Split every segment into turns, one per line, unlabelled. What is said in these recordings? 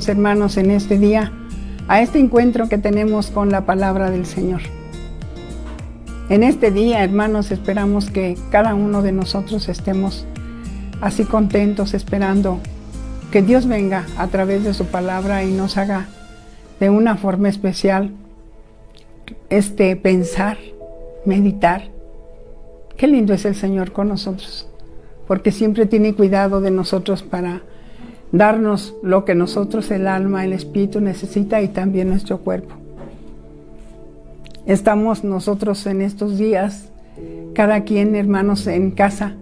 hermanos, en este día, a este encuentro que tenemos con la palabra del Señor. En este día, hermanos, esperamos que cada uno de nosotros estemos así contentos, esperando que Dios venga a través de su palabra y nos haga de una forma especial pensar, meditar. Qué lindo es el Señor con nosotros, porque siempre tiene cuidado de nosotros para darnos lo que nosotros, el alma, el espíritu necesita, y también nuestro cuerpo. Estamos nosotros en estos días, cada quien, hermanos, en casa,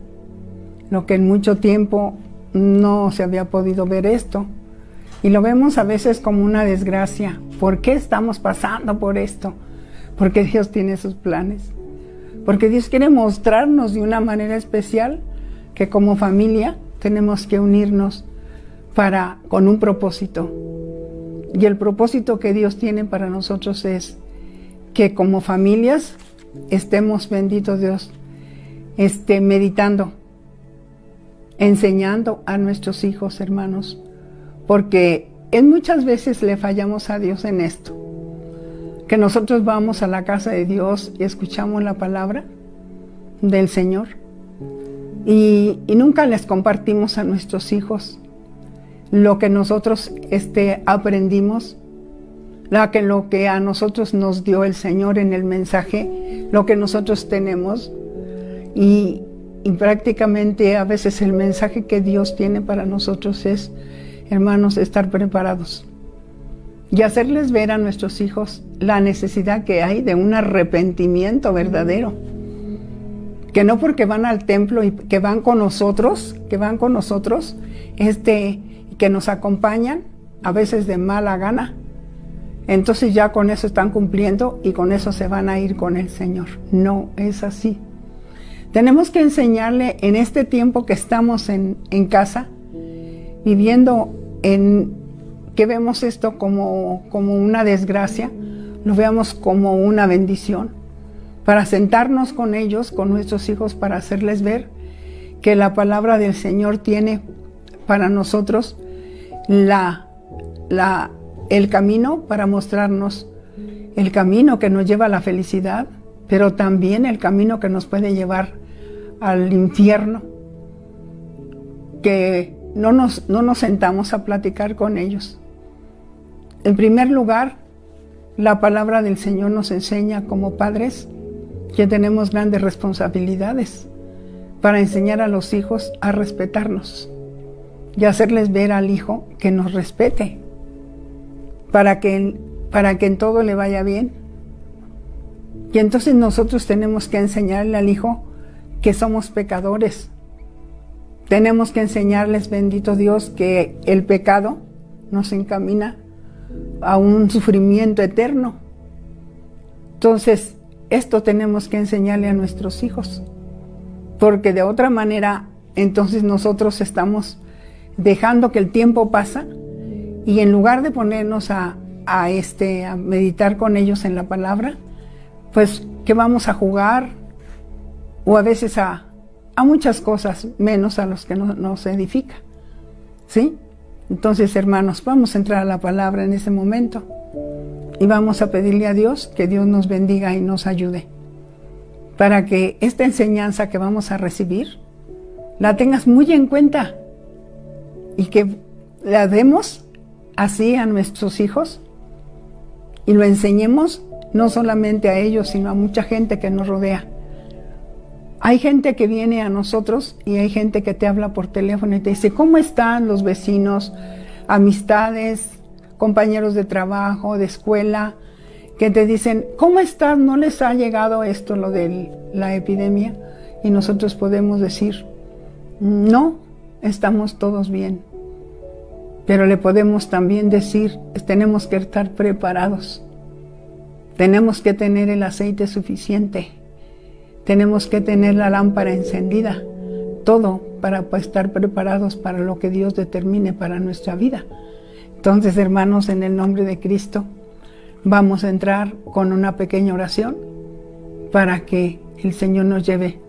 lo que en mucho tiempo no se había podido ver esto, y lo vemos a veces como una desgracia. ¿Por qué estamos pasando por esto? Porque Dios tiene sus planes, porque Dios quiere mostrarnos de una manera especial que como familia tenemos que unirnos con un propósito. Y el propósito que Dios tiene para nosotros es que como familias estemos, bendito Dios, meditando, enseñando a nuestros hijos, hermanos, porque muchas veces le fallamos a Dios en esto, que nosotros vamos a la casa de Dios y escuchamos la palabra del Señor y nunca les compartimos a nuestros hijos lo que nosotros aprendimos, lo que a nosotros nos dio el Señor en el mensaje, lo que nosotros tenemos, y prácticamente a veces el mensaje que Dios tiene para nosotros es, hermanos, estar preparados y hacerles ver a nuestros hijos la necesidad que hay de un arrepentimiento verdadero, que no porque van al templo y que van con nosotros, que nos acompañan, a veces de mala gana, entonces ya con eso están cumpliendo y con eso se van a ir con el Señor. No es así. Tenemos que enseñarle en este tiempo que estamos en casa, viviendo que vemos esto como una desgracia, lo veamos como una bendición, para sentarnos con ellos, con nuestros hijos, para hacerles ver que la palabra del Señor tiene para nosotros el camino, para mostrarnos el camino que nos lleva a la felicidad, pero también el camino que nos puede llevar al infierno, que no nos sentamos a platicar con ellos. En primer lugar, la palabra del Señor nos enseña como padres que tenemos grandes responsabilidades para enseñar a los hijos a respetarnos y hacerles ver al hijo que nos respete, para que en todo le vaya bien. Y entonces nosotros tenemos que enseñarle al hijo que somos pecadores. Tenemos que enseñarles, bendito Dios, que el pecado nos encamina a un sufrimiento eterno. Entonces, esto tenemos que enseñarle a nuestros hijos, porque de otra manera, entonces nosotros estamos dejando que el tiempo pasa, y en lugar de ponernos a meditar con ellos en la palabra, pues que vamos a jugar, o a veces a muchas cosas, menos a los que nos edifica, ¿sí? Entonces, hermanos, vamos a entrar a la palabra en ese momento y vamos a pedirle a Dios que Dios nos bendiga y nos ayude, para que esta enseñanza que vamos a recibir la tengas muy en cuenta y que la demos así a nuestros hijos y lo enseñemos no solamente a ellos, sino a mucha gente que nos rodea. Hay gente que viene a nosotros y hay gente que te habla por teléfono y te dice, ¿cómo están los vecinos, amistades, compañeros de trabajo, de escuela? Que te dicen, ¿cómo estás? ¿No les ha llegado esto, lo de la epidemia? Y nosotros podemos decir, no, estamos todos bien. Pero le podemos también decir, tenemos que estar preparados. Tenemos que tener el aceite suficiente. Tenemos que tener la lámpara encendida. Todo para estar preparados para lo que Dios determine para nuestra vida. Entonces, hermanos, en el nombre de Cristo, vamos a entrar con una pequeña oración para que el Señor nos lleve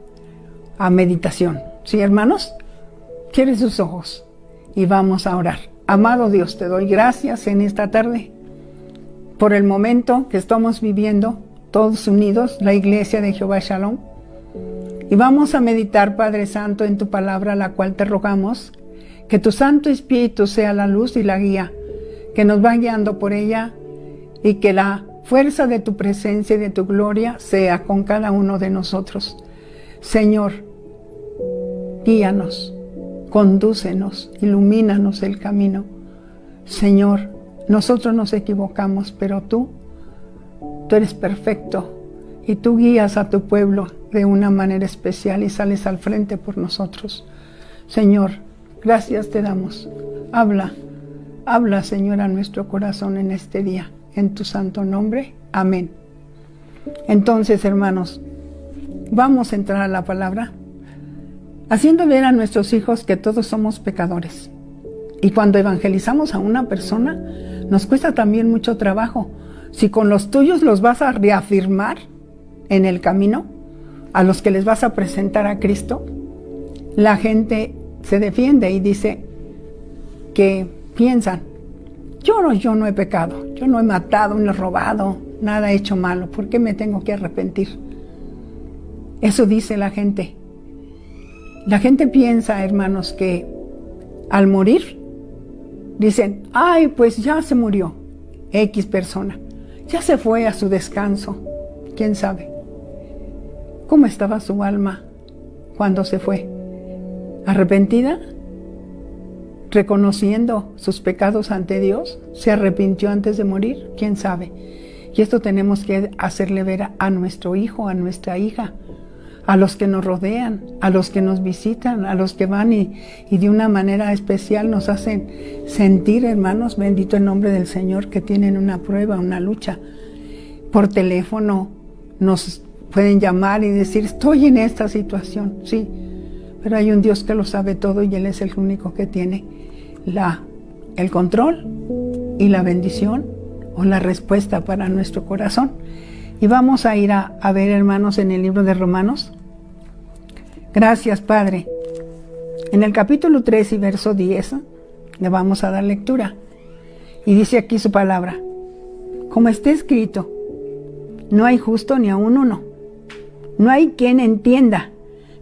a meditación. ¿Sí, hermanos? Cierren sus ojos y vamos a orar. Amado Dios, te doy gracias en esta tarde por el momento que estamos viviendo todos unidos, la Iglesia de Jehová Shalom. Y vamos a meditar, Padre Santo, en tu palabra, la cual te rogamos que tu Santo Espíritu sea la luz y la guía, que nos va guiando por ella, y que la fuerza de tu presencia y de tu gloria sea con cada uno de nosotros. Señor, guíanos, condúcenos, ilumínanos el camino. Señor, nosotros nos equivocamos, pero tú eres perfecto, y tú guías a tu pueblo de una manera especial y sales al frente por nosotros. Señor, gracias te damos. Habla, Señor, a nuestro corazón en este día, en tu santo nombre. Amén. Entonces, hermanos, vamos a entrar a la palabra, haciendo ver a nuestros hijos que todos somos pecadores. Y cuando evangelizamos a una persona, nos cuesta también mucho trabajo. Si con los tuyos los vas a reafirmar en el camino, a los que les vas a presentar a Cristo, la gente se defiende y dice que piensan, yo no he pecado, yo no he matado, no he robado, nada he hecho malo, ¿por qué me tengo que arrepentir? Eso dice la gente. La gente piensa, hermanos, que al morir, dicen, ay, pues ya se murió X persona, ya se fue a su descanso, quién sabe. ¿Cómo estaba su alma cuando se fue? ¿Arrepentida? ¿Reconociendo sus pecados ante Dios? ¿Se arrepintió antes de morir? ¿Quién sabe? Y esto tenemos que hacerle ver a nuestro hijo, a nuestra hija, a los que nos rodean, a los que nos visitan, a los que van y de una manera especial nos hacen sentir, hermanos, bendito el nombre del Señor, que tienen una prueba, una lucha. Por teléfono nos pueden llamar y decir, estoy en esta situación, sí, pero hay un Dios que lo sabe todo y Él es el único que tiene el control y la bendición o la respuesta para nuestro corazón. Y vamos a ir a ver, hermanos, en el libro de Romanos. Gracias, Padre. En el capítulo 3 y verso 10 le vamos a dar lectura. Y dice aquí su palabra, como está escrito, no hay justo ni aun uno. No hay quien entienda,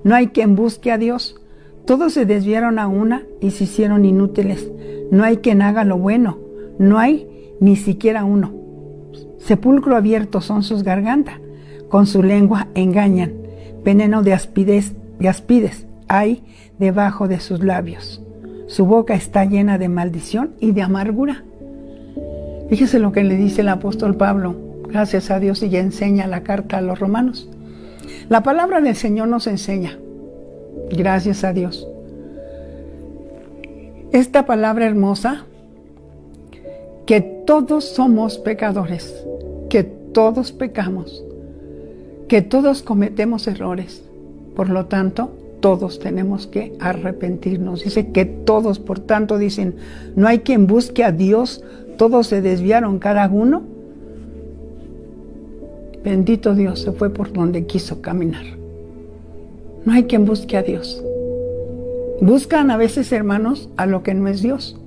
no hay quien busque a Dios. Todos se desviaron a una y se hicieron inútiles. No hay quien haga lo bueno, no hay ni siquiera uno. Sepulcro abierto son sus gargantas, con su lengua engañan. Veneno de aspides hay debajo de sus labios. Su boca está llena de maldición y de amargura. Fíjese lo que le dice el apóstol Pablo, gracias a Dios, y ya enseña la carta a los romanos. La palabra del Señor nos enseña, gracias a Dios, esta palabra hermosa, que todos somos pecadores, que todos pecamos, que todos cometemos errores. Por lo tanto, todos tenemos que arrepentirnos. Dice que todos, por tanto, dicen, no hay quien busque a Dios, todos se desviaron cada uno. Bendito Dios, se fue por donde quiso caminar. No hay quien busque a Dios. Buscan a veces, hermanos, a lo que no es Dios.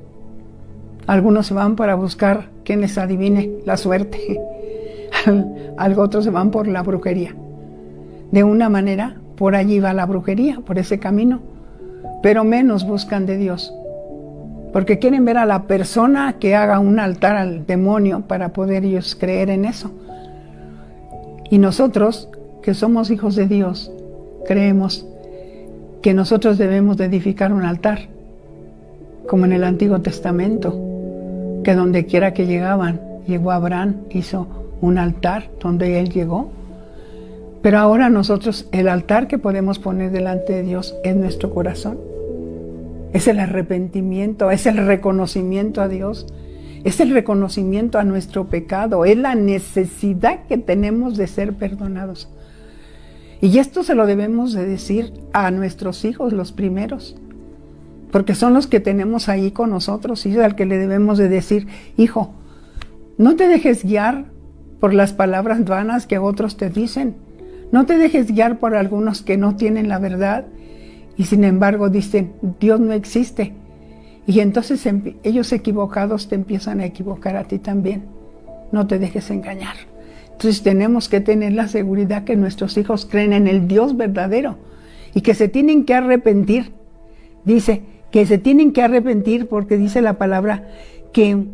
Algunos se van para buscar quien les adivine la suerte. Otros se van por la brujería. De una manera, por allí va la brujería, por ese camino. Pero menos buscan de Dios. Porque quieren ver a la persona que haga un altar al demonio para poder ellos creer en eso. Y nosotros, que somos hijos de Dios, creemos que nosotros debemos de edificar un altar, como en el Antiguo Testamento, que donde quiera que llegó Abraham, hizo un altar donde él llegó. Pero ahora nosotros, el altar que podemos poner delante de Dios es nuestro corazón. Es el arrepentimiento, es el reconocimiento a Dios, es el reconocimiento a nuestro pecado, es la necesidad que tenemos de ser perdonados. Y esto se lo debemos de decir a nuestros hijos, los primeros, porque son los que tenemos ahí con nosotros, y al que le debemos de decir, hijo, no te dejes guiar por las palabras vanas que otros te dicen, no te dejes guiar por algunos que no tienen la verdad, y sin embargo dicen, Dios no existe. Y entonces ellos equivocados te empiezan a equivocar a ti también. No te dejes engañar. Entonces tenemos que tener la seguridad que nuestros hijos creen en el Dios verdadero y que se tienen que arrepentir. Dice que se tienen que arrepentir porque dice la palabra que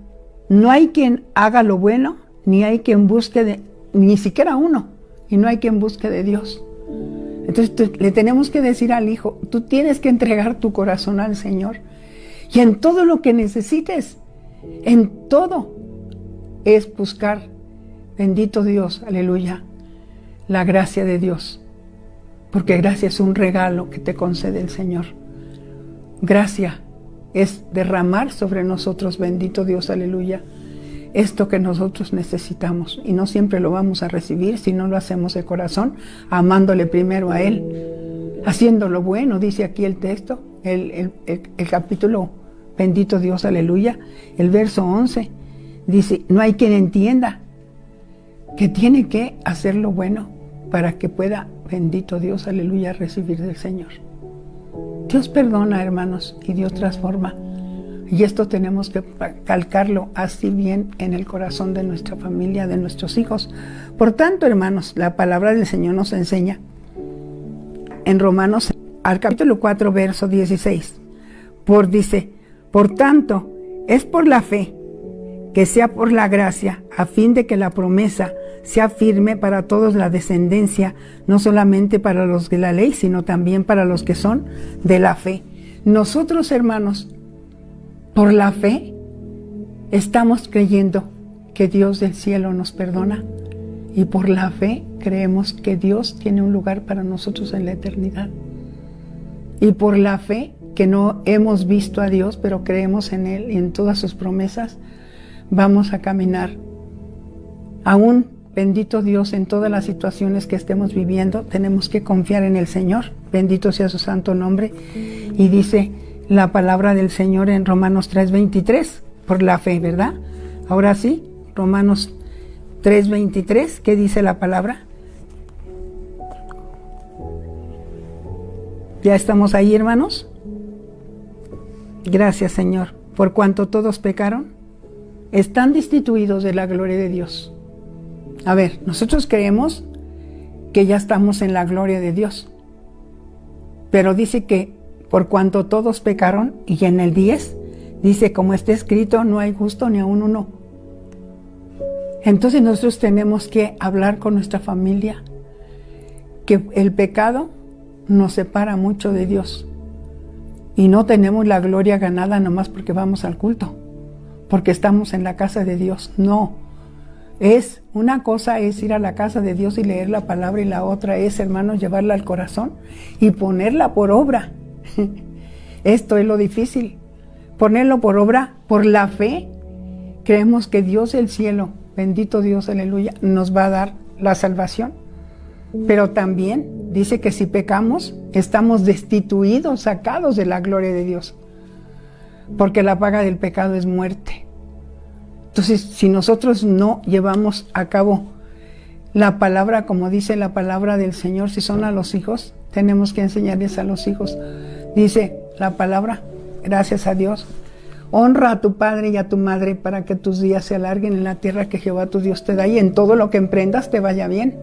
no hay quien haga lo bueno, ni hay quien busque, ni siquiera uno, y no hay quien busque de Dios. Entonces le tenemos que decir al hijo, tú tienes que entregar tu corazón al Señor. Y en todo lo que necesites, en todo, es buscar, bendito Dios, aleluya, la gracia de Dios. Porque gracia es un regalo que te concede el Señor. Gracia es derramar sobre nosotros, bendito Dios, aleluya, esto que nosotros necesitamos. Y no siempre lo vamos a recibir si no lo hacemos de corazón, amándole primero a Él, haciendo lo bueno, dice aquí el texto, el capítulo, bendito Dios, aleluya, el verso 11, dice, no hay quien entienda que tiene que hacer lo bueno para que pueda, bendito Dios, aleluya, recibir del Señor. Dios perdona, hermanos, y Dios transforma. Y esto tenemos que calcarlo así bien en el corazón de nuestra familia, de nuestros hijos. Por tanto, hermanos, la palabra del Señor nos enseña en Romanos, al capítulo 4, verso 16. Dice, por tanto, es por la fe, que sea por la gracia, a fin de que la promesa sea firme para todos la descendencia, no solamente para los de la ley, sino también para los que son de la fe. Nosotros, hermanos, por la fe, estamos creyendo que Dios del cielo nos perdona, y por la fe creemos que Dios tiene un lugar para nosotros en la eternidad. Y por la fe, que no hemos visto a Dios, pero creemos en Él y en todas sus promesas, vamos a caminar. Aún, bendito Dios, en todas las situaciones que estemos viviendo, tenemos que confiar en el Señor. Bendito sea su santo nombre. Y dice la palabra del Señor en Romanos 3:23, por la fe, ¿verdad? Ahora sí, Romanos 3:23, ¿qué dice la palabra? ¿Ya estamos ahí, hermanos? Gracias, Señor. Por cuanto todos pecaron, están destituidos de la gloria de Dios. A ver, nosotros creemos que ya estamos en la gloria de Dios, pero dice que por cuanto todos pecaron, y en el 10 dice, como está escrito, no hay justo ni aun uno. Entonces nosotros tenemos que hablar con nuestra familia, que el pecado nos separa mucho de Dios, y no tenemos la gloria ganada nomás porque vamos al culto, porque estamos en la casa de Dios. No, una cosa es ir a la casa de Dios y leer la palabra, y la otra es, hermanos, llevarla al corazón y ponerla por obra. Esto es lo difícil, ponerlo por obra. Por la fe creemos que Dios del cielo, bendito Dios, aleluya, nos va a dar la salvación. Pero también dice que si pecamos, estamos destituidos, sacados de la gloria de Dios, porque la paga del pecado es muerte. Entonces, si nosotros no llevamos a cabo la palabra, como dice la palabra del Señor, si son a los hijos, tenemos que enseñarles a los hijos. Dice la palabra, gracias a Dios, honra a tu padre y a tu madre para que tus días se alarguen en la tierra que Jehová tu Dios te da, y en todo lo que emprendas te vaya bien.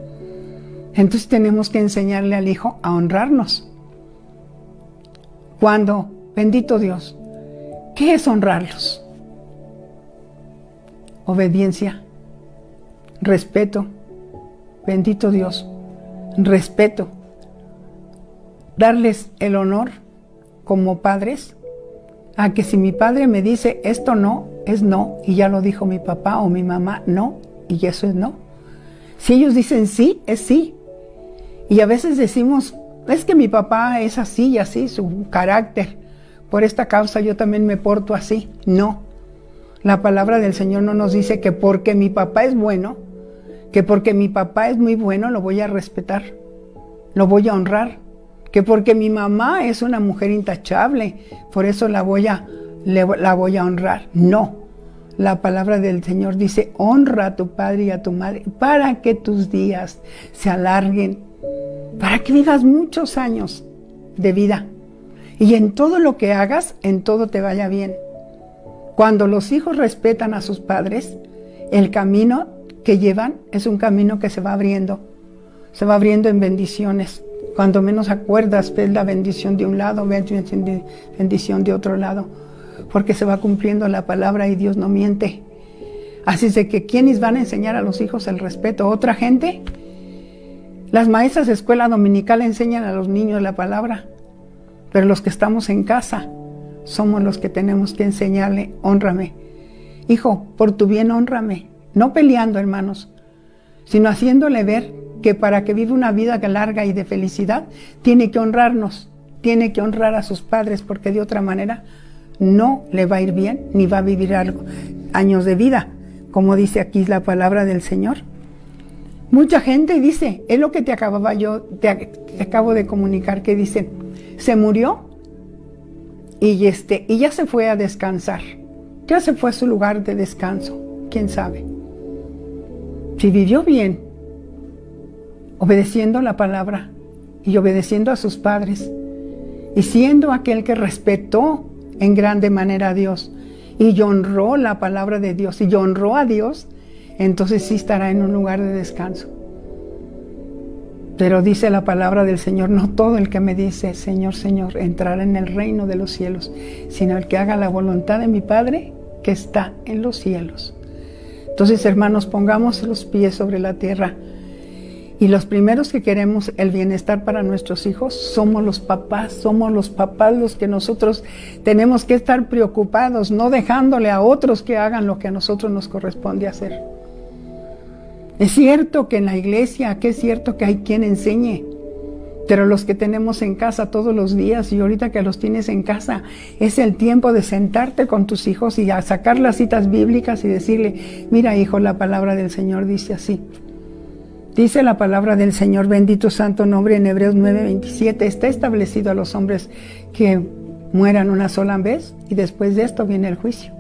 Entonces tenemos que enseñarle al hijo a honrarnos. Cuando, bendito Dios, ¿qué es honrarlos? Obediencia, respeto, bendito Dios, respeto. Darles el honor como padres, a que si mi padre me dice esto no, es no, y ya lo dijo mi papá o mi mamá, no, y eso es no. Si ellos dicen sí, es sí. Y a veces decimos, es que mi papá es así y así, su carácter, por esta causa yo también me porto así. No, la palabra del Señor no nos dice que porque mi papá es bueno, que porque mi papá es muy bueno, lo voy a respetar, lo voy a honrar, que porque mi mamá es una mujer intachable, por eso la voy a honrar. No, la palabra del Señor dice, honra a tu padre y a tu madre para que tus días se alarguen, para que vivas muchos años de vida. Y en todo lo que hagas, en todo te vaya bien. Cuando los hijos respetan a sus padres, el camino que llevan es un camino que se va abriendo en bendiciones. Cuando menos acuerdas, ves la bendición de un lado, ves la bendición de otro lado, porque se va cumpliendo la palabra y Dios no miente. Así es de que ¿quiénes van a enseñar a los hijos el respeto? ¿Otra gente? Las maestras de escuela dominical enseñan a los niños la palabra, pero los que estamos en casa somos los que tenemos que enseñarle: hónrame. Hijo, por tu bien hónrame. No peleando, hermanos, sino haciéndole ver que para que viva una vida larga y de felicidad, tiene que honrarnos, tiene que honrar a sus padres, porque de otra manera no le va a ir bien, ni va a vivir años de vida, como dice aquí la palabra del Señor. Mucha gente dice, es lo que te acabo de comunicar, que dicen, se murió y ya se fue a descansar, ya se fue a su lugar de descanso, quién sabe. Si vivió bien, obedeciendo la palabra y obedeciendo a sus padres, y siendo aquel que respetó en grande manera a Dios, y honró la palabra de Dios, y honró a Dios, entonces sí estará en un lugar de descanso. Pero dice la palabra del Señor, no todo el que me dice, Señor, Señor, entrará en el reino de los cielos, sino el que haga la voluntad de mi Padre que está en los cielos. Entonces, hermanos, pongamos los pies sobre la tierra. Y los primeros que queremos el bienestar para nuestros hijos somos los papás los que nosotros tenemos que estar preocupados, no dejándole a otros que hagan lo que a nosotros nos corresponde hacer. Es cierto que en la iglesia, que es cierto que hay quien enseñe, pero los que tenemos en casa todos los días, y ahorita que los tienes en casa, es el tiempo de sentarte con tus hijos y a sacar las citas bíblicas y decirle, mira hijo, la palabra del Señor dice así. Dice la palabra del Señor, bendito santo nombre, en Hebreos 9:27, está establecido a los hombres que mueran una sola vez y después de esto viene el juicio.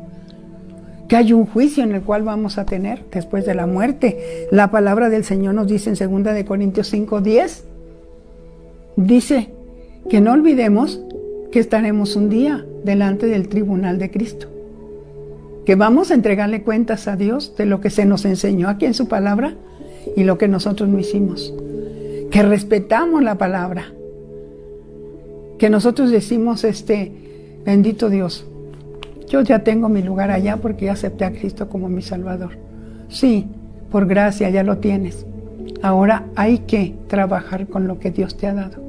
Que hay un juicio en el cual vamos a tener después de la muerte. La palabra del Señor nos dice en 2 Corintios 5:10, dice que no olvidemos que estaremos un día delante del tribunal de Cristo, que vamos a entregarle cuentas a Dios de lo que se nos enseñó aquí en su palabra y lo que nosotros no hicimos, que respetamos la palabra, que nosotros decimos bendito Dios, yo ya tengo mi lugar allá porque ya acepté a Cristo como mi Salvador. Sí, por gracia ya lo tienes. Ahora hay que trabajar con lo que Dios te ha dado,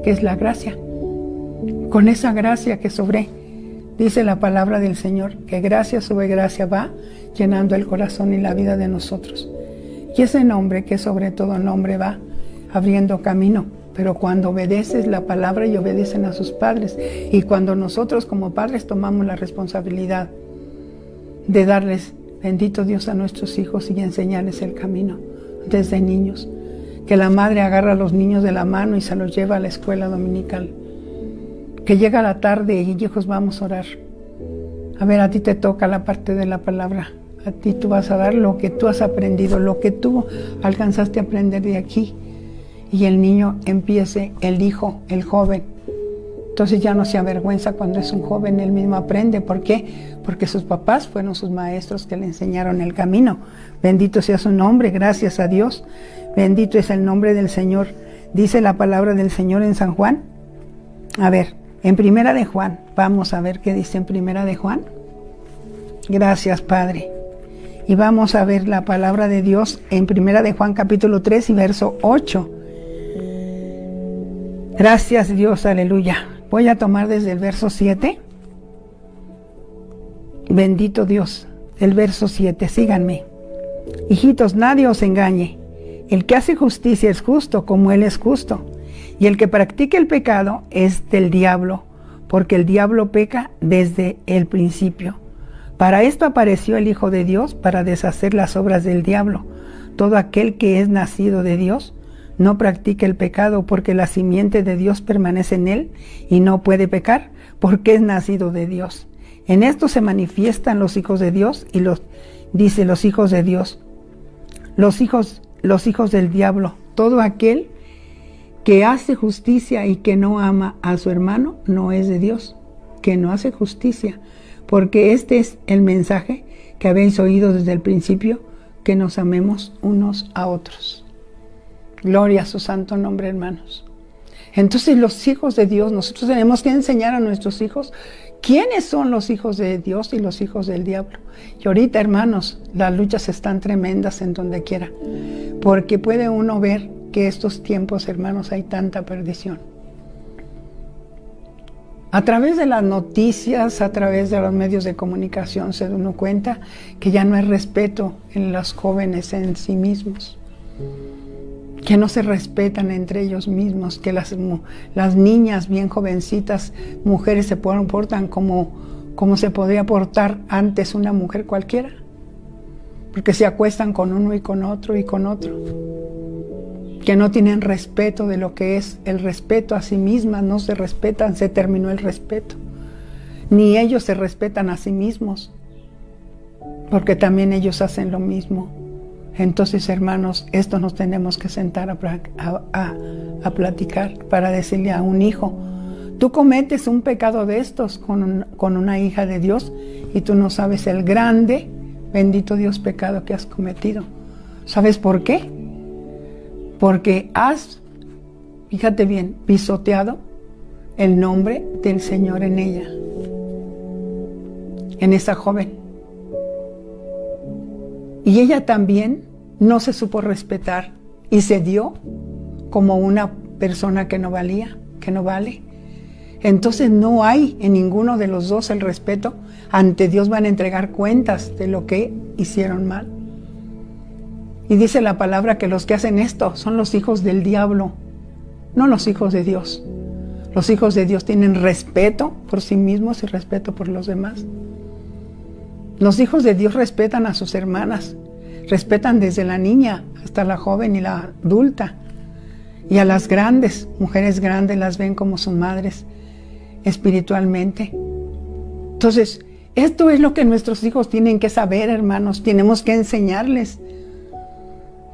que es la gracia. Con esa gracia que sobre, dice la palabra del Señor, que gracia sobre gracia va llenando el corazón y la vida de nosotros. Y ese nombre que sobre todo nombre va abriendo camino. Pero cuando obedeces la palabra y obedecen a sus padres, y cuando nosotros como padres tomamos la responsabilidad de darles, bendito Dios, a nuestros hijos y enseñarles el camino desde niños, que la madre agarra a los niños de la mano y se los lleva a la escuela dominical, que llega la tarde y hijos, vamos a orar. A ver, a ti te toca la parte de la palabra. A ti tú vas a dar lo que tú has aprendido, lo que tú alcanzaste a aprender de aquí. Y el niño empiece, el hijo, el joven. Entonces ya no se avergüenza cuando es un joven, él mismo aprende. ¿Por qué? Porque sus papás fueron sus maestros que le enseñaron el camino. Bendito sea su nombre, gracias a Dios. Bendito es el nombre del Señor. Dice la palabra del Señor en San Juan. A ver, en Primera de Juan, vamos a ver qué dice en Primera de Juan. Gracias, Padre. Y vamos a ver la palabra de Dios en Primera de Juan capítulo 3 y verso 8. Gracias Dios, aleluya. Voy a tomar desde el verso 7. Bendito Dios, el verso 7, síganme. Hijitos, nadie os engañe. El que hace justicia es justo como Él es justo. Y el que practica el pecado es del diablo, porque el diablo peca desde el principio. Para esto apareció el Hijo de Dios, para deshacer las obras del diablo. Todo aquel que es nacido de Dios no practica el pecado, porque la simiente de Dios permanece en él y no puede pecar, porque es nacido de Dios. En esto se manifiestan los hijos de Dios y los hijos de Dios, los hijos del diablo, todo aquel que hace justicia y que no ama a su hermano no es de Dios, que no hace justicia, porque este es el mensaje que habéis oído desde el principio, que nos amemos unos a otros. Gloria a su santo nombre, hermanos. Entonces los hijos de Dios, nosotros tenemos que enseñar a nuestros hijos quiénes son los hijos de Dios y los hijos del diablo. Y ahorita, hermanos, las luchas están tremendas en donde quiera, porque puede uno ver que estos tiempos, hermanos, hay tanta perdición. A través de las noticias, a través de los medios de comunicación, se da uno cuenta que ya no hay respeto en los jóvenes en sí mismos, que no se respetan entre ellos mismos, que las niñas bien jovencitas, mujeres, se portan como se podría portar antes una mujer cualquiera, porque se acuestan con uno y con otro y con otro, que no tienen respeto de lo que es el respeto a sí mismas, no se respetan, se terminó el respeto, ni ellos se respetan a sí mismos, porque también ellos hacen lo mismo. Entonces, hermanos, esto nos tenemos que sentar a platicar para decirle a un hijo: tú cometes un pecado de estos con una hija de Dios y tú no sabes el grande, bendito Dios, pecado que has cometido. ¿Sabes por qué? Porque has, fíjate bien, pisoteado el nombre del Señor en ella, en esa joven. Y ella también no se supo respetar y se dio como una persona que no valía, que no vale. Entonces no hay en ninguno de los dos el respeto. Ante Dios van a entregar cuentas de lo que hicieron mal. Y dice la palabra que los que hacen esto son los hijos del diablo, no los hijos de Dios. Los hijos de Dios tienen respeto por sí mismos y respeto por los demás. Los hijos de Dios respetan a sus hermanas, respetan desde la niña hasta la joven y la adulta. Y a las grandes, mujeres grandes, las ven como sus madres espiritualmente. Entonces, esto es lo que nuestros hijos tienen que saber, hermanos. Tenemos que enseñarles.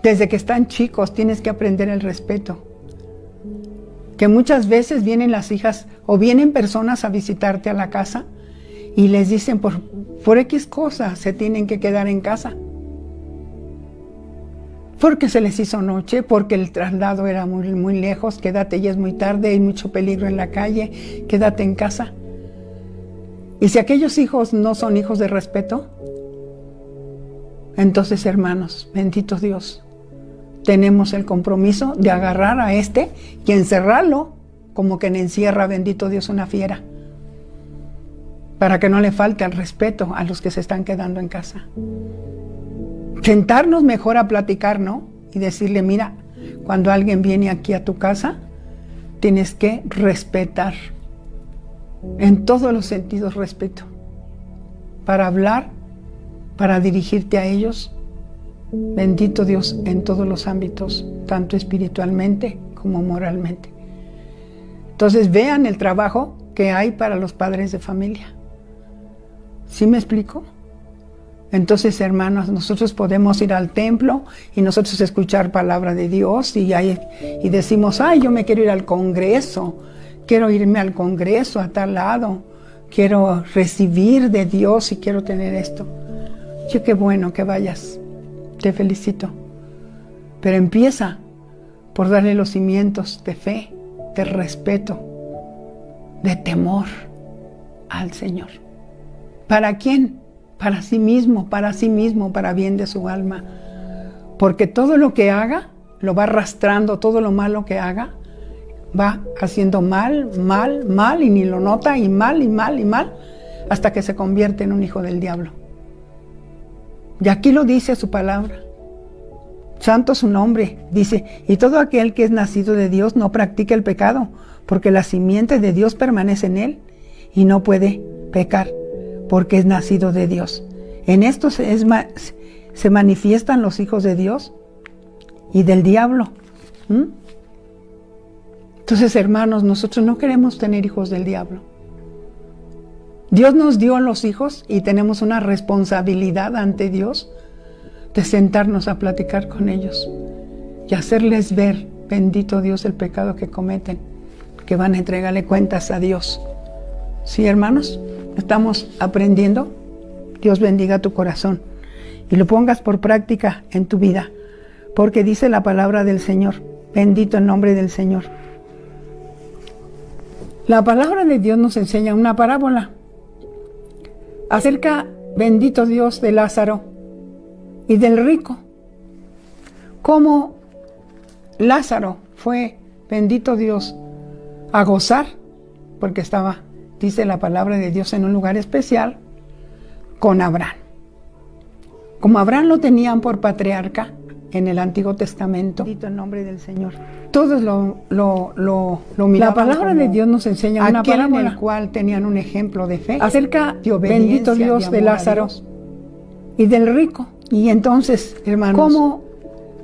Desde que están chicos tienes que aprender el respeto. Que muchas veces vienen las hijas o vienen personas a visitarte a la casa y les dicen por X cosa se tienen que quedar en casa. Porque se les hizo noche, porque el traslado era muy lejos, quédate, ya es muy tarde, hay mucho peligro en la calle, quédate en casa. Y si aquellos hijos no son hijos de respeto, entonces, hermanos, bendito Dios, tenemos el compromiso de agarrar a este y encerrarlo como quien encierra, bendito Dios, una fiera, para que no le falte el respeto a los que se están quedando en casa. Sentarnos mejor a platicar, ¿no? Y decirle: mira, cuando alguien viene aquí a tu casa, tienes que respetar. En todos los sentidos, respeto. Para hablar, para dirigirte a ellos. Bendito Dios, en todos los ámbitos, tanto espiritualmente como moralmente. Entonces, vean el trabajo que hay para los padres de familia. ¿Sí me explico? Entonces, hermanos, nosotros podemos ir al templo y nosotros escuchar palabra de Dios y decimos: ay, yo me quiero ir al Congreso, quiero irme al Congreso a tal lado, quiero recibir de Dios y quiero tener esto. Yo, qué bueno que vayas, te felicito. Pero empieza por darle los cimientos de fe, de respeto, de temor al Señor. ¿Para quién? Para sí mismo, para bien de su alma. Porque todo lo que haga, lo va arrastrando, todo lo malo que haga, va haciendo mal, y ni lo nota, y mal, hasta que se convierte en un hijo del diablo. Y aquí lo dice su palabra. Santo su nombre, dice: y todo aquel que es nacido de Dios no practica el pecado, porque la simiente de Dios permanece en él, y no puede pecar, porque es nacido de Dios. En esto se manifiestan los hijos de Dios y del diablo. Entonces, hermanos, nosotros no queremos tener hijos del diablo. Dios nos dio a los hijos y tenemos una responsabilidad ante Dios de sentarnos a platicar con ellos y hacerles ver bendito Dios, el pecado que cometen, que van a entregarle cuentas a Dios. Sí, hermanos, estamos aprendiendo. Dios bendiga tu corazón y lo pongas por práctica en tu vida, porque dice la palabra del Señor. Bendito el nombre del Señor. La palabra de Dios nos enseña una parábola acerca, bendito Dios, de Lázaro y del rico. Cómo Lázaro fue, bendito Dios, a gozar, porque estaba, dice la palabra de Dios, en un lugar especial con Abraham. Como Abraham lo tenían por patriarca en el Antiguo Testamento, bendito el nombre del Señor, todos lo miraban. La palabra de Dios nos enseña una parábola en el cual tenían un ejemplo de fe acerca, bendito Dios, de Lázaro y del rico. Y entonces, hermanos, como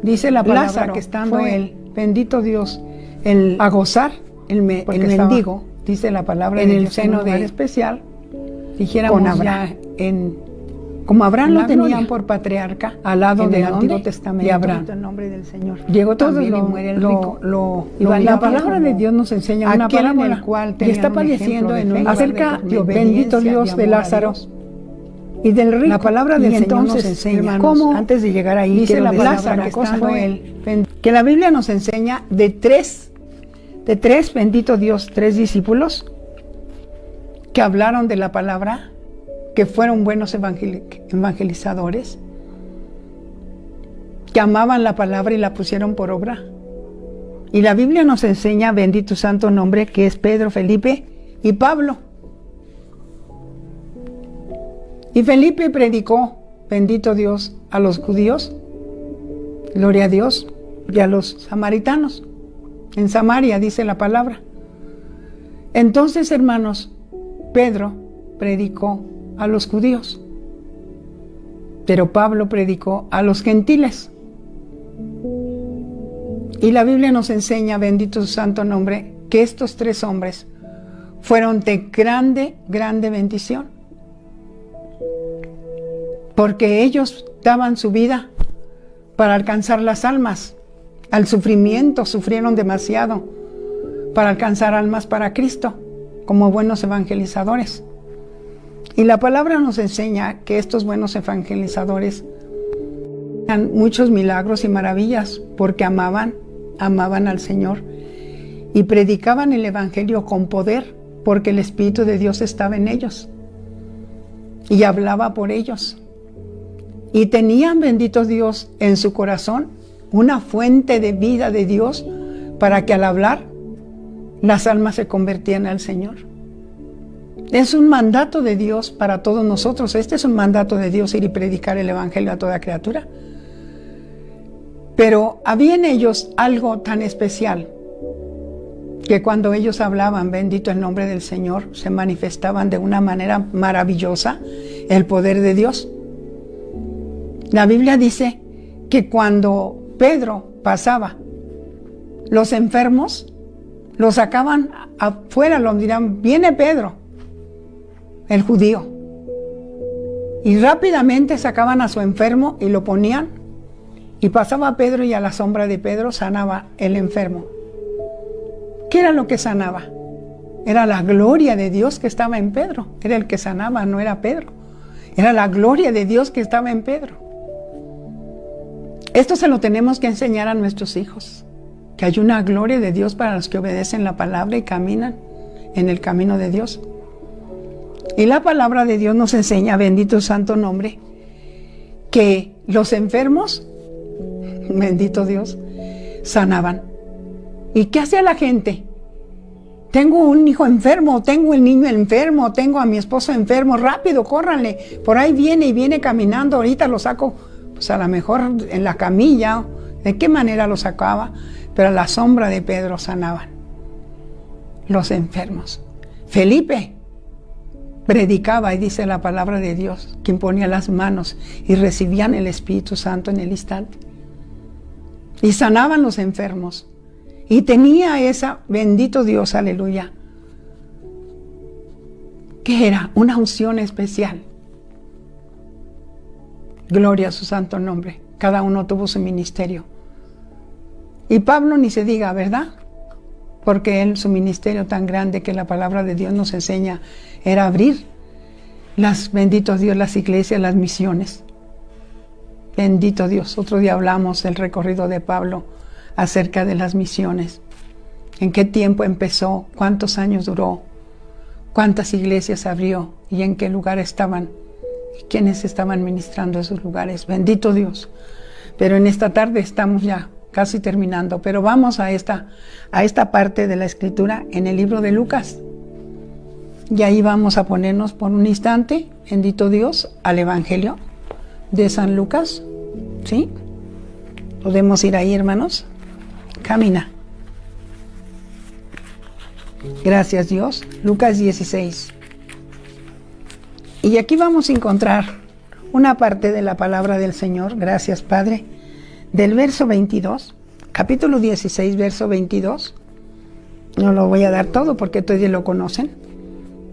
dice la palabra, Lázaro, que estando él, bendito Dios, a gozar, el mendigo, dice la palabra, en el seno de especial, dijéramos con Abraham, como Abraham lo tenían por patriarca, al lado del Antiguo Testamento, de Abraham, el nombre del Señor. Llegó todo y muere el rico. La palabra de Dios nos enseña una parábola en el cual y está padeciendo acerca, bendito Dios, de Lázaro y del rico. La palabra del Señor nos enseña, hermanos, antes de llegar ahí, dice la palabra que estando él, que la Biblia nos enseña de tres, bendito Dios, 3 discípulos que hablaron de la palabra, que fueron buenos evangelizadores, que amaban la palabra y la pusieron por obra. Y la Biblia nos enseña, bendito santo nombre, que es Pedro, Felipe y Pablo. Y Felipe predicó, bendito Dios, a los judíos, gloria a Dios, y a los samaritanos. En Samaria dice la palabra. Entonces, hermanos, Pedro predicó a los judíos, pero Pablo predicó a los gentiles. Y la Biblia nos enseña, bendito su santo nombre, que estos 3 hombres fueron de grande, grande bendición, porque ellos daban su vida para alcanzar las almas. Al sufrimiento, sufrieron demasiado para alcanzar almas para Cristo, como buenos evangelizadores. Y la palabra nos enseña que estos buenos evangelizadores hacían muchos milagros y maravillas porque amaban al Señor y predicaban el evangelio con poder, porque el Espíritu de Dios estaba en ellos y hablaba por ellos. Y tenían, bendito Dios, en su corazón una fuente de vida de Dios, para que al hablar las almas se convertían al Señor. Es un mandato de Dios para todos nosotros. Este es un mandato de Dios, ir y predicar el evangelio a toda criatura. Pero había en ellos algo tan especial, que cuando ellos hablaban, bendito el nombre del Señor, se manifestaban de una manera maravillosa el poder de Dios. La Biblia dice que cuando Pedro pasaba, los enfermos los sacaban afuera, los dirán, viene Pedro, el judío, y rápidamente sacaban a su enfermo y lo ponían, y pasaba Pedro y a la sombra de Pedro sanaba el enfermo. ¿Qué era lo que sanaba? Era la gloria de Dios que estaba en Pedro. Era el que sanaba, no era Pedro. Era la gloria de Dios que estaba en Pedro. Esto se lo tenemos que enseñar a nuestros hijos, que hay una gloria de Dios para los que obedecen la palabra y caminan en el camino de Dios. Y la palabra de Dios nos enseña, bendito santo nombre, que los enfermos, bendito Dios, sanaban. ¿Y qué hacía la gente? Tengo un hijo enfermo, tengo el niño enfermo, tengo a mi esposo enfermo, rápido, córranle, por ahí viene y viene caminando, ahorita lo saco. Pues a lo mejor en la camilla, ¿de qué manera lo sacaba? Pero a la sombra de Pedro sanaban los enfermos. Felipe predicaba, y dice la palabra de Dios, que imponía las manos y recibían el Espíritu Santo en el instante. Y sanaban los enfermos. Y tenía esa, bendito Dios, aleluya, que era una unción especial. Gloria a su santo nombre. Cada uno tuvo su ministerio. Y Pablo ni se diga, ¿verdad? Porque él, su ministerio tan grande que la palabra de Dios nos enseña, era abrir bendito Dios, las iglesias, las misiones. Bendito Dios. Otro día hablamos del recorrido de Pablo acerca de las misiones. ¿En qué tiempo empezó? ¿Cuántos años duró? ¿Cuántas iglesias abrió? ¿Y en qué lugar estaban? ¿Y quiénes estaban ministrando esos lugares? Bendito Dios. Pero en esta tarde estamos ya casi terminando. Pero vamos a esta parte de la escritura en el libro de Lucas. Y ahí vamos a ponernos por un instante, bendito Dios, al Evangelio de San Lucas. ¿Sí? ¿Podemos ir ahí, hermanos? Camina. Gracias, Dios. Lucas 16. Y aquí vamos a encontrar una parte de la palabra del Señor. Gracias, Padre. Del verso 22, capítulo 16, verso 22. No lo voy a dar todo porque todos lo conocen.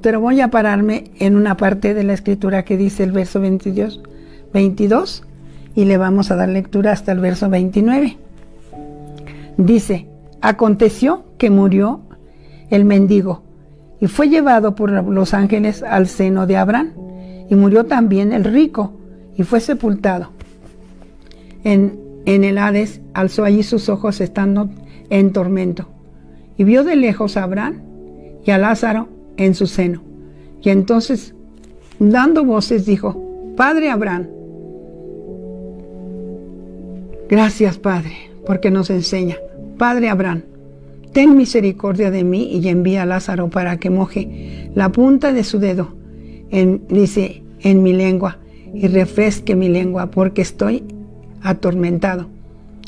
Pero voy a pararme en una parte de la escritura que dice el verso 22, y le vamos a dar lectura hasta el verso 29. Dice: aconteció que murió el mendigo y fue llevado por los ángeles al seno de Abraham, y murió también el rico y fue sepultado. En el Hades alzó allí sus ojos estando en tormento, y vio de lejos a Abraham y a Lázaro en su seno. Y entonces, dando voces, dijo: Padre Abraham, gracias, Padre, porque nos enseña. Padre Abraham, ten misericordia de mí y envía a Lázaro para que moje la punta de su dedo en mi lengua y refresque mi lengua, porque estoy atormentado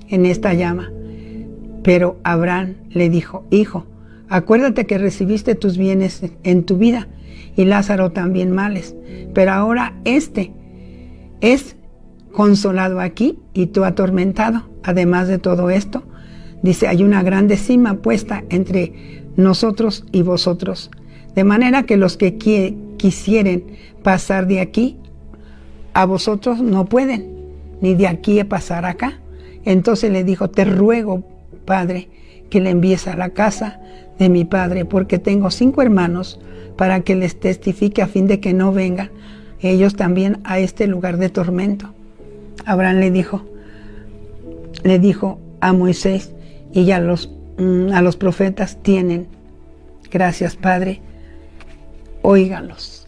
en esta llama. Pero Abraham le dijo: Hijo, acuérdate que recibiste tus bienes en tu vida y Lázaro también males, pero ahora este es consolado aquí y tú atormentado. Además de todo esto, dice, hay una grande cima puesta entre nosotros y vosotros, de manera que los que quisieren pasar de aquí a vosotros no pueden, ni de aquí a pasar acá. Entonces le dijo: te ruego, Padre, que le envíes a la casa de mi padre, porque tengo 5 hermanos, para que les testifique a fin de que no vengan ellos también a este lugar de tormento. Abraham le dijo a Moisés y a los profetas: tienen. Gracias, Padre, óiganlos.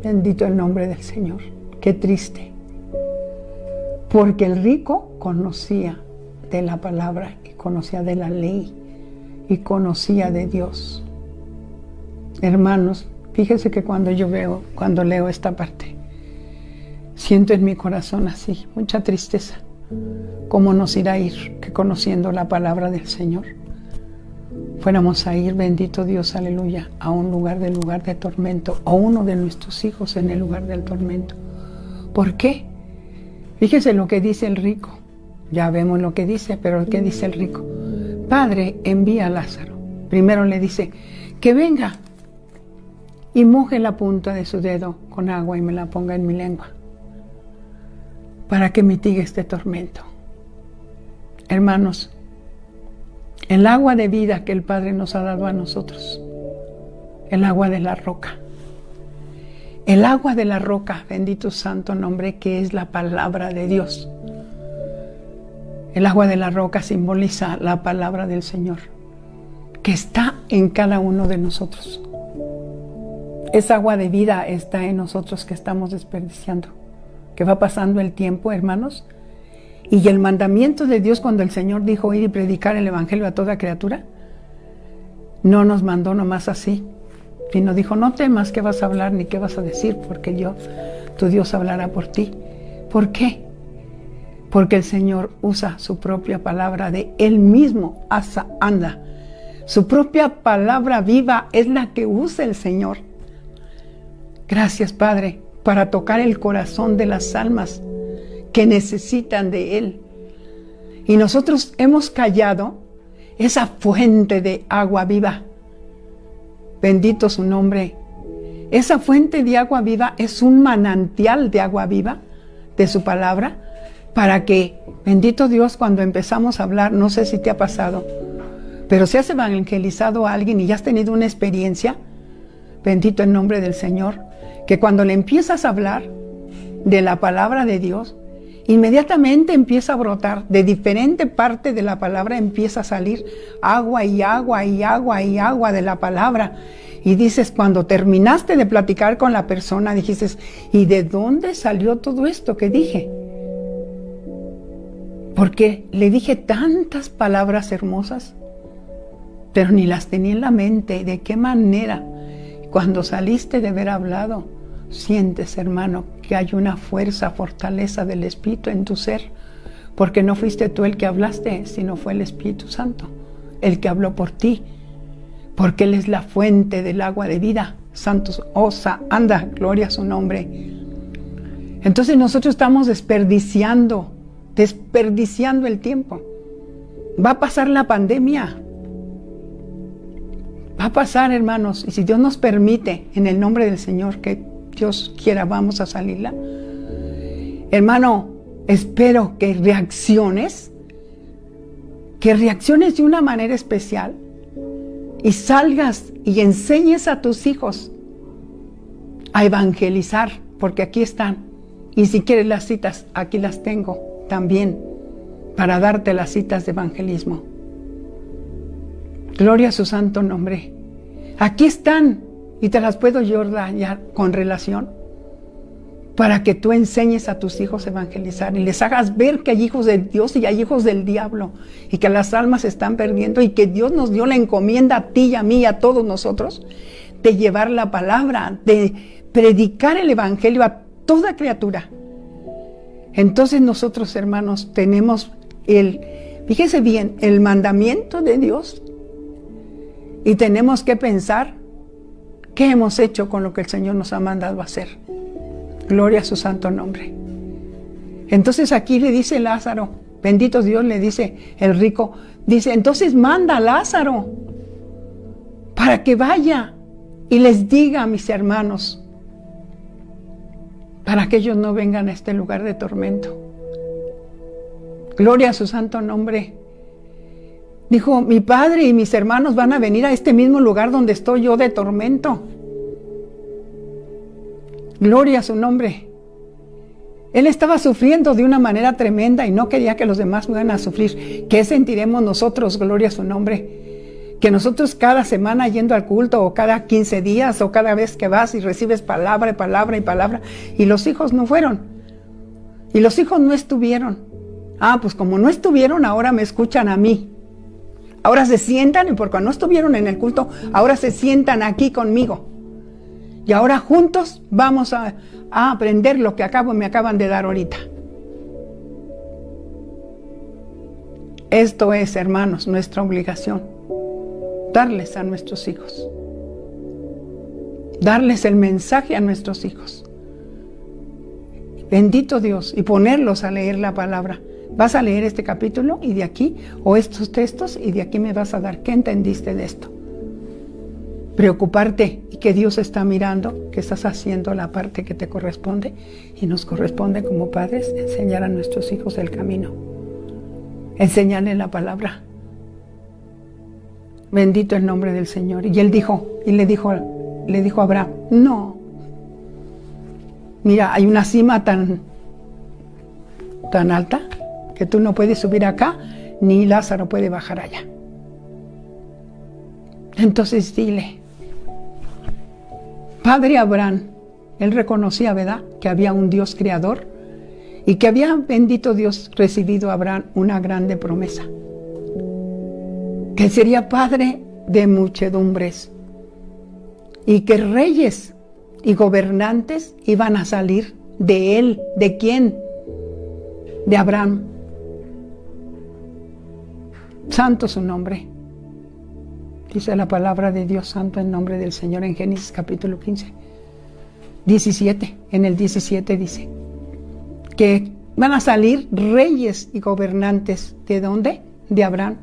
Bendito el nombre del Señor. Qué triste, porque el rico conocía de la palabra y conocía de la ley y conocía de Dios. Hermanos, fíjense que cuando leo esta parte, siento en mi corazón así, mucha tristeza. ¿Cómo nos irá a ir que conociendo la palabra del Señor fuéramos a ir, bendito Dios, aleluya, a un lugar de tormento, o uno de nuestros hijos en el lugar del tormento? ¿Por qué? Fíjense lo que dice el rico. Ya vemos lo que dice, pero ¿qué dice el rico? Padre, envía a Lázaro. Primero le dice: que venga y moje la punta de su dedo con agua y me la ponga en mi lengua, para que mitigue este tormento. Hermanos, el agua de vida que el Padre nos ha dado a nosotros, el agua de la roca, el agua de la roca, bendito santo nombre, que es la palabra de Dios. El agua de la roca simboliza la palabra del Señor, que está en cada uno de nosotros. Esa agua de vida está en nosotros que estamos desperdiciando, que va pasando el tiempo, hermanos. Y el mandamiento de Dios, cuando el Señor dijo ir y predicar el Evangelio a toda criatura, no nos mandó nomás así, sino dijo: no temas qué vas a hablar ni qué vas a decir, porque tu Dios hablará por ti. ¿Por qué? Porque el Señor usa su propia palabra de Él mismo, anda. Su propia palabra viva es la que usa el Señor. Gracias, Padre, para tocar el corazón de las almas que necesitan de Él. Y nosotros hemos callado esa fuente de agua viva. Bendito su nombre. Esa fuente de agua viva es un manantial de agua viva, de su palabra, para que, bendito Dios, cuando empezamos a hablar, no sé si te ha pasado, pero si has evangelizado a alguien y ya has tenido una experiencia, bendito el nombre del Señor, que cuando le empiezas a hablar de la palabra de Dios, inmediatamente empieza a brotar, de diferente parte de la palabra empieza a salir agua y agua y agua y agua de la palabra. Y dices, cuando terminaste de platicar con la persona, dijiste, ¿y de dónde salió todo esto que dije? Porque le dije tantas palabras hermosas, pero ni las tenía en la mente. ¿De qué manera? Cuando saliste de haber hablado, sientes, hermano, que hay una fuerza, fortaleza del Espíritu en tu ser, porque no fuiste tú el que hablaste, sino fue el Espíritu Santo, el que habló por ti, porque Él es la fuente del agua de vida. Santos, osa, anda, gloria a su nombre. Entonces nosotros estamos desperdiciando el tiempo. Va a pasar la pandemia. Va a pasar, hermanos, y si Dios nos permite, en el nombre del Señor, que Dios quiera, vamos a salirla. Hermano, espero que reacciones de una manera especial y salgas y enseñes a tus hijos a evangelizar, porque aquí están. Y si quieres las citas, aquí las tengo también para darte las citas de evangelismo. Gloria a su santo nombre. Aquí están y te las puedo yo dar ya con relación para que tú enseñes a tus hijos a evangelizar y les hagas ver que hay hijos de Dios y hay hijos del diablo y que las almas se están perdiendo y que Dios nos dio la encomienda a ti y a mí y a todos nosotros de llevar la palabra, de predicar el evangelio a toda criatura. Entonces nosotros, hermanos, tenemos fíjese bien, el mandamiento de Dios. Y tenemos que pensar qué hemos hecho con lo que el Señor nos ha mandado a hacer. Gloria a su santo nombre. Entonces aquí le dice Lázaro, bendito Dios, le dice el rico, dice, entonces manda a Lázaro para que vaya y les diga a mis hermanos, para que ellos no vengan a este lugar de tormento. Gloria a su santo nombre. Dijo, mi padre y mis hermanos van a venir a este mismo lugar donde estoy yo de tormento. Gloria a su nombre. Él estaba sufriendo de una manera tremenda y no quería que los demás fueran a sufrir. ¿Qué sentiremos nosotros? Gloria a su nombre. Que nosotros cada semana yendo al culto o cada 15 días o cada vez que vas y recibes palabra y palabra y palabra y los hijos no fueron. Y los hijos no estuvieron. Pues como no estuvieron, ahora me escuchan a mí. Ahora se sientan, y porque no estuvieron en el culto, ahora se sientan aquí conmigo. Y ahora juntos vamos a aprender lo que me acaban de dar ahorita. Esto es, hermanos, nuestra obligación. Darles a nuestros hijos. Darles el mensaje a nuestros hijos. Bendito Dios. Y ponerlos a leer la palabra. Vas a leer este capítulo y de aquí, o estos textos, y de aquí me vas a dar qué entendiste de esto. Preocuparte y que Dios está mirando, que estás haciendo la parte que te corresponde y nos corresponde como padres enseñar a nuestros hijos el camino. Enseñarles la palabra. Bendito el nombre del Señor. Y él dijo, y le dijo a Abraham, no. Mira, hay una cima tan alta que tú no puedes subir acá, ni Lázaro puede bajar allá. Entonces dile, Padre Abraham, él reconocía, ¿verdad?, que había un Dios creador y que había, bendito Dios, recibido a Abraham una grande promesa, que sería padre de muchedumbres y que reyes y gobernantes iban a salir de él. ¿De quién? De Abraham. Santo su nombre. Dice la palabra de Dios, santo en nombre del Señor, en Génesis capítulo 15, 17. En el 17 dice que van a salir reyes y gobernantes. ¿De dónde? De Abraham.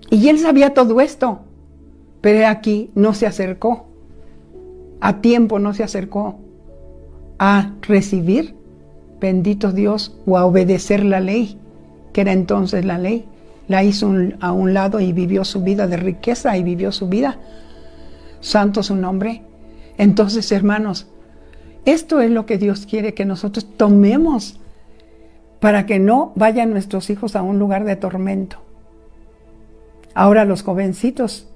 Y él sabía todo esto, pero aquí no se acercó. A tiempo no se acercó a recibir bendito Dios, o a obedecer la ley, que era entonces la ley. La hizo a un lado y vivió su vida de riqueza y vivió su vida. Santo su nombre. Entonces, hermanos, esto es lo que Dios quiere que nosotros tomemos para que no vayan nuestros hijos a un lugar de tormento. Ahora los jovencitos,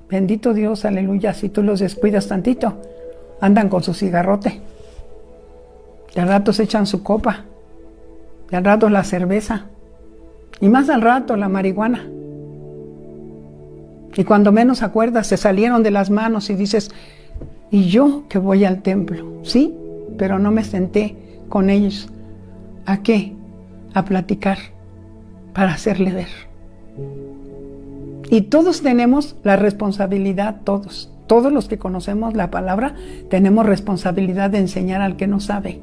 bendito Dios, aleluya, si tú los descuidas tantito, andan con su cigarrote. De al rato se echan su copa, de al rato la cerveza, y más al rato la marihuana. Y cuando menos acuerdas, se salieron de las manos y dices, ¿y yo que voy al templo? Sí, pero no me senté con ellos. ¿A qué? A platicar, para hacerle ver. Y todos tenemos la responsabilidad, todos los que conocemos la palabra, tenemos responsabilidad de enseñar al que no sabe.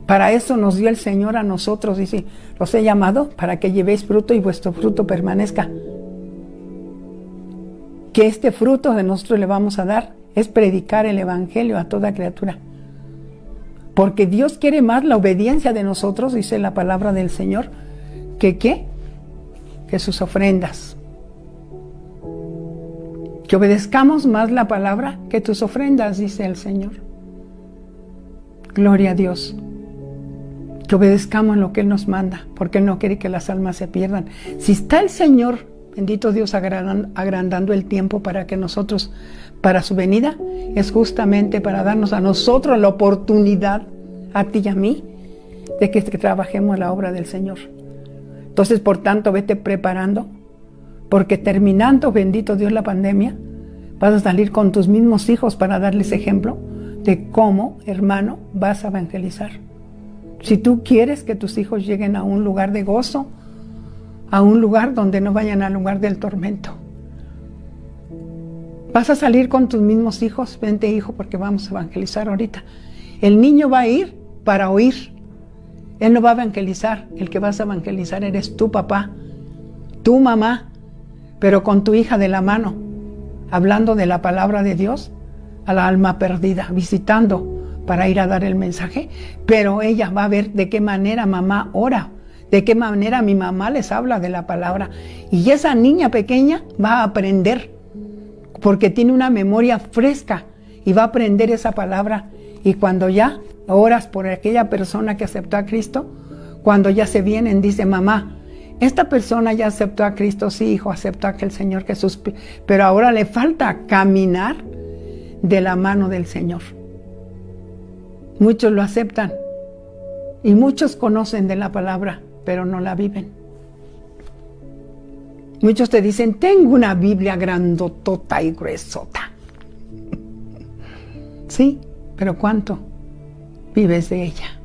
Para eso nos dio el Señor a nosotros, dice, los he llamado para que llevéis fruto y vuestro fruto permanezca. Que este fruto de nosotros le vamos a dar es predicar el evangelio a toda criatura. Porque Dios quiere más la obediencia de nosotros, dice la palabra del Señor, que ¿qué? Que sus ofrendas. Que obedezcamos más la palabra que tus ofrendas, dice el Señor. Gloria a Dios. Que obedezcamos lo que Él nos manda, porque Él no quiere que las almas se pierdan. Si está el Señor, bendito Dios, agrandando el tiempo para que nosotros, para su venida, es justamente para darnos a nosotros la oportunidad, a ti y a mí, de que trabajemos la obra del Señor. Entonces, por tanto, vete preparando, porque terminando, bendito Dios, la pandemia, vas a salir con tus mismos hijos para darles ejemplo de cómo, hermano, vas a evangelizar. Si tú quieres que tus hijos lleguen a un lugar de gozo, a un lugar donde no vayan al lugar del tormento. Vas a salir con tus mismos hijos, vente hijo, porque vamos a evangelizar ahorita. El niño va a ir para oír. Él no va a evangelizar. El que vas a evangelizar eres tu papá, tu mamá, pero con tu hija de la mano, hablando de la palabra de Dios a la alma perdida, visitando para ir a dar el mensaje, pero ella va a ver de qué manera mamá ora, de qué manera mi mamá les habla de la palabra, y esa niña pequeña va a aprender, porque tiene una memoria fresca, y va a aprender esa palabra, y cuando ya oras por aquella persona que aceptó a Cristo, cuando ya se vienen, dice mamá, esta persona ya aceptó a Cristo, sí hijo, aceptó a aquel Señor Jesús, pero ahora le falta caminar de la mano del Señor. Muchos lo aceptan y muchos conocen de la palabra, pero no la viven. Muchos te dicen, tengo una Biblia grandotota y gruesota. Sí, pero ¿cuánto vives de ella?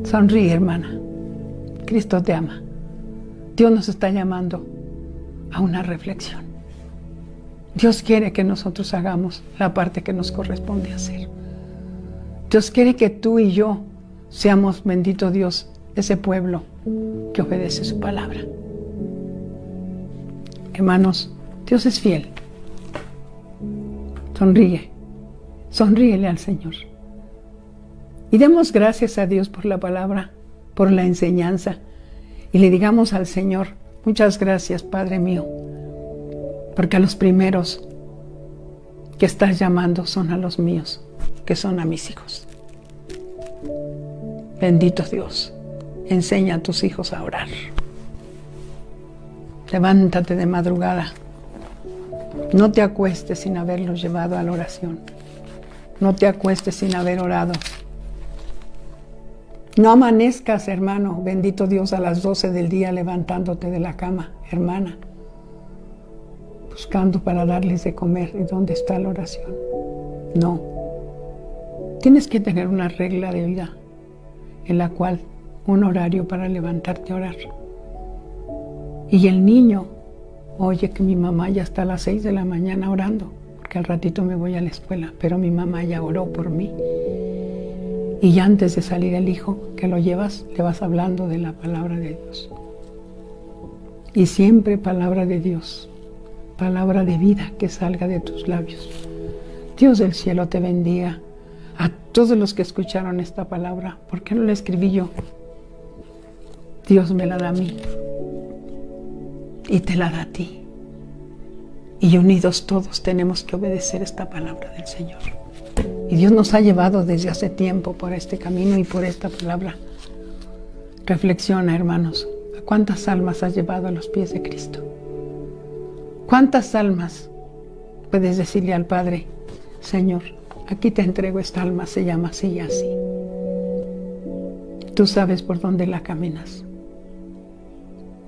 Sonríe, hermana. Cristo te ama. Dios nos está llamando a una reflexión. Dios quiere que nosotros hagamos la parte que nos corresponde hacer. Dios quiere que tú y yo seamos, bendito Dios, ese pueblo que obedece su palabra. Hermanos, Dios es fiel. Sonríe. Sonríele al Señor. Y demos gracias a Dios por la palabra, por la enseñanza. Y le digamos al Señor, muchas gracias, Padre mío, porque a los primeros que estás llamando son a los míos, que son a mis hijos. Bendito Dios, enseña a tus hijos a orar. Levántate de madrugada. No te acuestes sin haberlos llevado a la oración. No te acuestes sin haber orado. No amanezcas, hermano, bendito Dios, a las 12 del día levantándote de la cama, hermana, buscando para darles de comer. ¿Y dónde está la oración? No. Tienes que tener una regla de vida en la cual un horario para levantarte a orar. Y el niño, oye que mi mamá ya está a las 6 de la mañana orando, porque al ratito me voy a la escuela, pero mi mamá ya oró por mí. Y ya antes de salir el hijo que lo llevas, le vas hablando de la palabra de Dios. Y siempre palabra de Dios, palabra de vida que salga de tus labios. Dios del cielo te bendiga. a todos los que escucharon esta palabra. ¿Por qué no la escribí yo? Dios me la da a mí y te la da a ti. Y unidos todos tenemos que obedecer esta palabra del Señor. Y Dios nos ha llevado desde hace tiempo por este camino y por esta palabra. Reflexiona, hermanos, ¿a cuántas almas has llevado a los pies de Cristo? ¿Cuántas almas puedes decirle al Padre, Señor, aquí te entrego esta alma, se llama así y así? Tú sabes por dónde la caminas.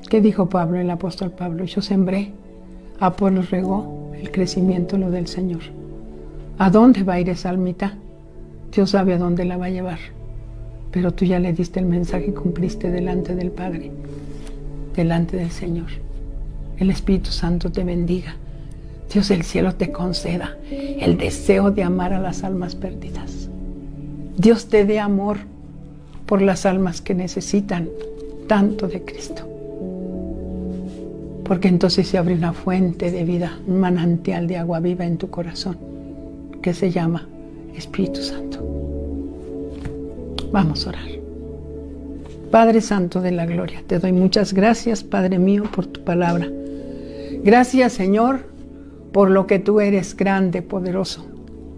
¿Qué dijo Pablo, el apóstol Pablo? Yo sembré, Apolos regó, el crecimiento lo del Señor. ¿A dónde va a ir esa almita? Dios sabe a dónde la va a llevar. Pero tú ya le diste el mensaje y cumpliste delante del Padre, delante del Señor. El Espíritu Santo te bendiga. Dios del cielo te conceda el deseo de amar a las almas perdidas. Dios te dé amor por las almas que necesitan tanto de Cristo. Porque entonces se abre una fuente de vida, un manantial de agua viva en tu corazón, que se llama Espíritu Santo. Vamos a orar. Padre Santo de la Gloria, te doy muchas gracias, Padre mío, por tu palabra. Gracias, Señor, por lo que tú eres grande, poderoso,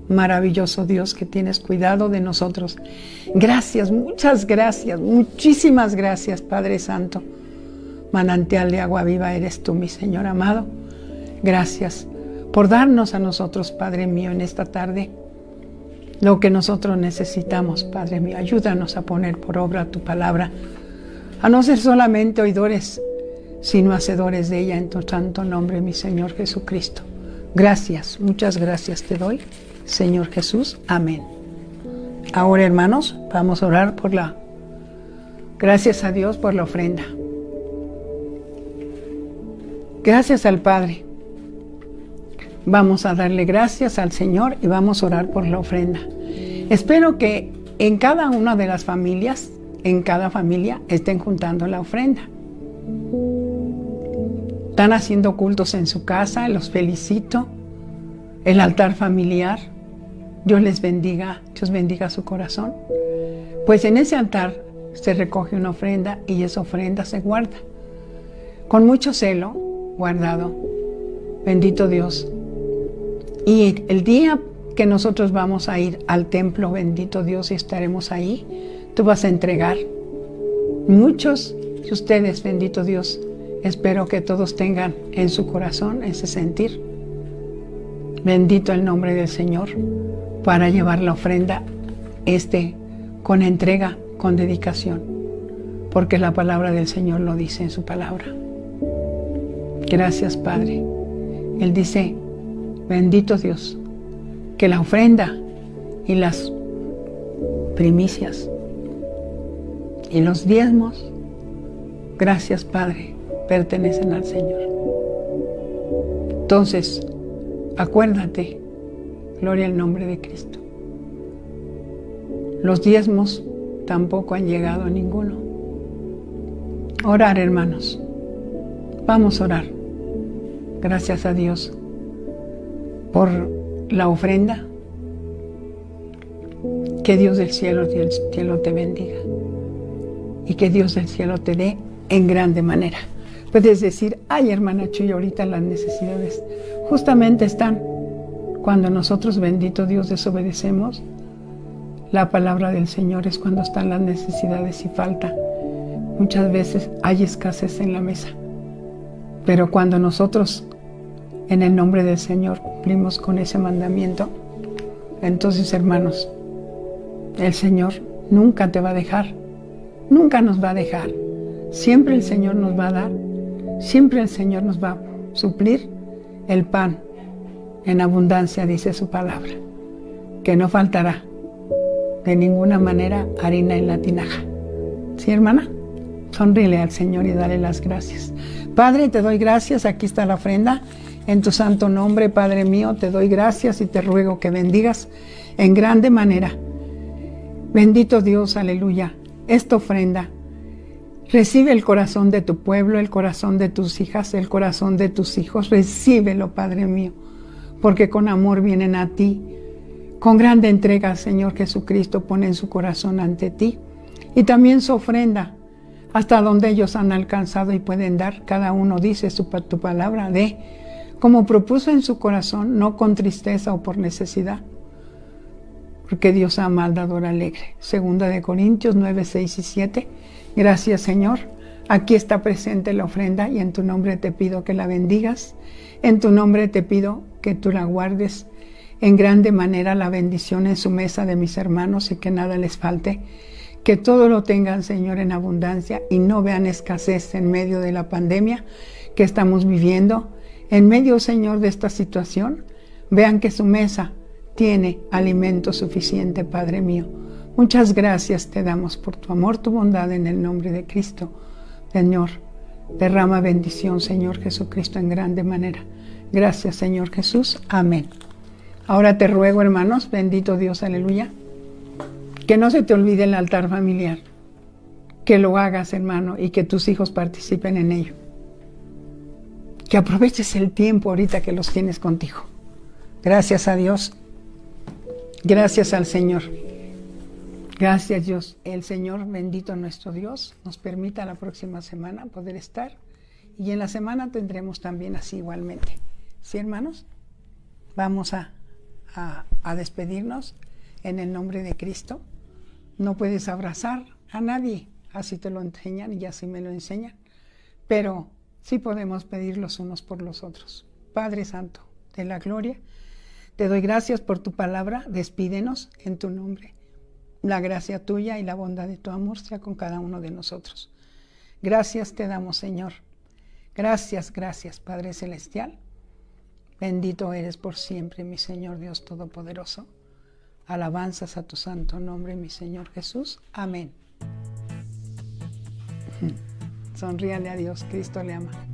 maravilloso Dios, que tienes cuidado de nosotros. Gracias, muchas gracias, muchísimas gracias, Padre Santo. Manantial de agua viva eres tú, mi Señor amado. Gracias por darnos a nosotros, Padre mío, en esta tarde lo que nosotros necesitamos, Padre mío. Ayúdanos a poner por obra tu palabra, a no ser solamente oidores, sino hacedores de ella, en tu santo nombre, mi Señor Jesucristo. Gracias, muchas gracias te doy, Señor Jesús. Amén. Ahora, hermanos, vamos a orar gracias a Dios por la ofrenda. Gracias al Padre. Vamos a darle gracias al Señor y vamos a orar por la ofrenda. Espero que en cada una de las familias, en cada familia, estén juntando la ofrenda. Están haciendo cultos en su casa, los felicito. El altar familiar, Dios les bendiga, Dios bendiga su corazón. Pues en ese altar se recoge una ofrenda y esa ofrenda se guarda. Con mucho celo, guardado. Bendito Dios. Y el día que nosotros vamos a ir al templo, bendito Dios, y estaremos ahí, tú vas a entregar. Muchos de ustedes, bendito Dios, espero que todos tengan en su corazón ese sentir. Bendito el nombre del Señor, para llevar la ofrenda con entrega, con dedicación, porque la palabra del Señor lo dice en su palabra. Gracias, Padre. Él dice, bendito Dios, que la ofrenda y las primicias y los diezmos, gracias, Padre, pertenecen al Señor. Entonces, acuérdate, gloria al nombre de Cristo. Los diezmos tampoco han llegado a ninguno. Orar, hermanos. Vamos a orar. Gracias a Dios por la ofrenda. Que Dios del cielo te bendiga. Y que Dios del cielo te dé en grande manera. Puedes decir, ay, hermana Chuy, ahorita las necesidades justamente están cuando nosotros, bendito Dios, desobedecemos la palabra del Señor. Es cuando están las necesidades y falta. Muchas veces hay escasez en la mesa. Pero cuando nosotros, en el nombre del Señor, cumplimos con ese mandamiento, entonces, hermanos, el Señor nunca te va a dejar, nunca nos va a dejar. Siempre el Señor nos va a dar, siempre el Señor nos va a suplir el pan en abundancia, dice su palabra, que no faltará de ninguna manera harina en la tinaja. ¿Sí, hermana? Sonríele al Señor y dale las gracias. Padre, te doy gracias, aquí está la ofrenda. En tu santo nombre, Padre mío, te doy gracias y te ruego que bendigas en grande manera. Bendito Dios, aleluya, esta ofrenda. Recibe el corazón de tu pueblo, el corazón de tus hijas, el corazón de tus hijos. Recíbelo, Padre mío, porque con amor vienen a ti, con grande entrega, Señor Jesucristo, pone en su corazón ante ti y también su ofrenda, hasta donde ellos han alcanzado y pueden dar. Cada uno dice tu palabra, de como propuso en su corazón, no con tristeza o por necesidad, porque Dios ama al dador alegre. Segunda de Corintios 9, 6 y 7. Gracias, Señor. Aquí está presente la ofrenda y en tu nombre te pido que la bendigas. En tu nombre te pido que tú la guardes en grande manera, la bendición en su mesa de mis hermanos y que nada les falte. Que todo lo tengan, Señor, en abundancia y no vean escasez en medio de la pandemia que estamos viviendo. En medio, Señor, de esta situación, vean que su mesa tiene alimento suficiente, Padre mío. Muchas gracias te damos por tu amor, tu bondad, en el nombre de Cristo. Señor, derrama bendición, Señor Jesucristo, en grande manera. Gracias, Señor Jesús. Amén. Ahora te ruego, hermanos, bendito Dios, aleluya, que no se te olvide el altar familiar, que lo hagas, hermano, y que tus hijos participen en ello. Que aproveches el tiempo ahorita que los tienes contigo. Gracias a Dios. Gracias al Señor. Gracias, Dios. El Señor, bendito nuestro Dios, nos permita la próxima semana poder estar. Y en la semana tendremos también así igualmente. ¿Sí, hermanos? Vamos a despedirnos en el nombre de Cristo. No puedes abrazar a nadie, así te lo enseñan y así me lo enseñan. Pero sí podemos pedir los unos por los otros. Padre Santo de la gloria, te doy gracias por tu palabra. Despídenos en tu nombre. La gracia tuya y la bondad de tu amor sea con cada uno de nosotros. Gracias te damos, Señor. Gracias, gracias, Padre Celestial. Bendito eres por siempre, mi Señor Dios Todopoderoso. Alabanzas a tu santo nombre, mi Señor Jesús. Amén. Sonríale a Dios, Cristo le ama.